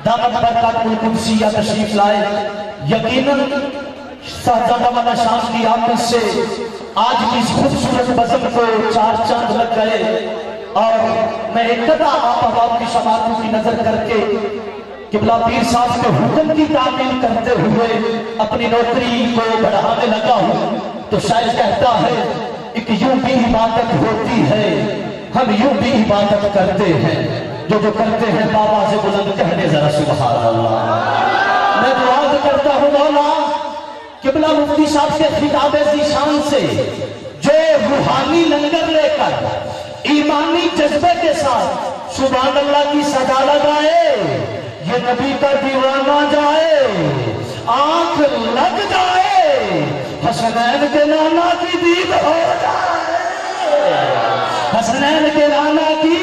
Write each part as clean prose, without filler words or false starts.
دامت برکات القدسیہ تشریف لائے. یقیناً شہزادہ والا شام کی آمد سے آج کی اس خوبصورت بزم کو 4 چاند لگ گئے. اور میں ابتدا آپ احباب کی شماعتوں کی نظر کر کے قبلہ پیر صاحب کے حکم کی تعمیل کرتے ہوئے اپنی نوکری کو بڑھانے لگا ہوں. تو شاعر کہتا ہے ایک یوں بھی عبادت ہوتی ہے، ہم یوں بھی عبادت کرتے ہیں، جو کرتے ہیں بابا سے بلند کہنے ذرا سبحان اللہ. میں دعا کرتا ہوں مولا قبلہ مفتی صاحب کے خطاب ذیشان سے جو روحانی لنگر لے کر ایمانی جذبے کے ساتھ سبحان اللہ کی صدا لگائے، یہ نبی کا دیوانہ جائے، آنکھ لگ جائے، حسنین کے نانا کی دید ہو جائے، حسنین کے نانا کی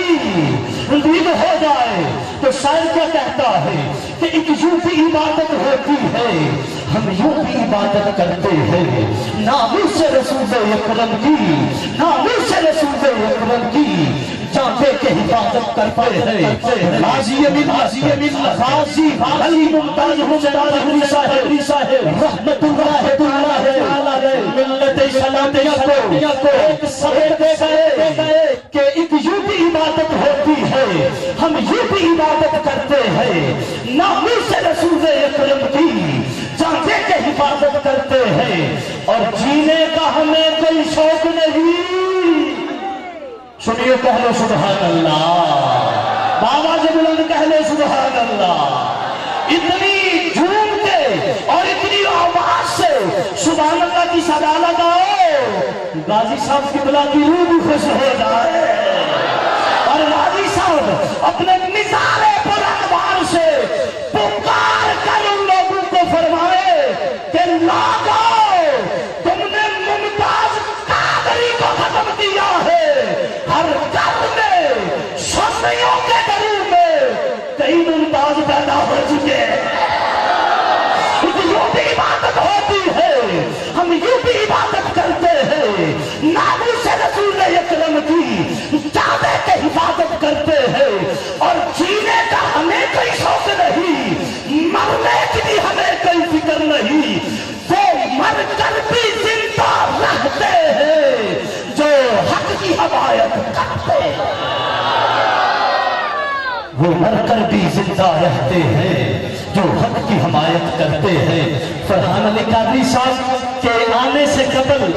دید ہو جائے. تو شاعر کیا کہتا ہے کہ ایک یوں بھی عبادت ہوتی ہے، ہم یوں بھی عبادت کرتے ہیں. ناموس رسول اکرم کی، ناموس رسول اکرم کی جانتے کہ حفاظت کرتے ہیں. غازی من غازی علی ممتاز حسین صاحب رحمت اللہ تعالی ملت اسلامیہ کو ایک سبق دے گئے کہ ایک یوں بھی عبادت ہوتی ہے، ہم یوں بھی عبادت کرتے ہیں. ناموس رسول اکرم کی جانتے کہ حفاظت کرتے ہیں، اور جینے کا ہمیں کوئی شوق نہیں. سنیے کہہ لو سبحان اللہ، بابا سے بلند کہہ لو سبحان اللہ. اتنی جھوم کے اور اتنی آواز سے سبحان اللہ کی صدا لگاؤ، غازی صاحب کی بلا کی روح بھی خوش ہو جائے. اور غازی صاحب اپنے نظارے بلندوار سے پکار کر ان لوگوں کو فرمائے کہ لاگو تم نے ممتاز قادری کو ختم کیا ہے. ہر گھر میں سنیوں کے گھروں میں کئی ممتاز پیدا ہو چکے ہیں. یوں بھی عبادت ہوتی ہے، ہم یوں بھی عبادت کرتے ہیں. ناموس رسول اکرم کی جانے کے حفاظت کرتے ہیں، اور جینے کا ہمیں کوئی شوق نہیں، مرنے کی بھی ہمیں کوئی فکر نہیں. وہ مر کر بھی زندہ رہتے ہیں جو حق کی حمایت کرتے ہیں. وہ مر کر بھی زندہ رہتے ہیں جو حق کی حمایت کرتے ہیں. فرحان علی قادری صاحب کے آنے سے قبل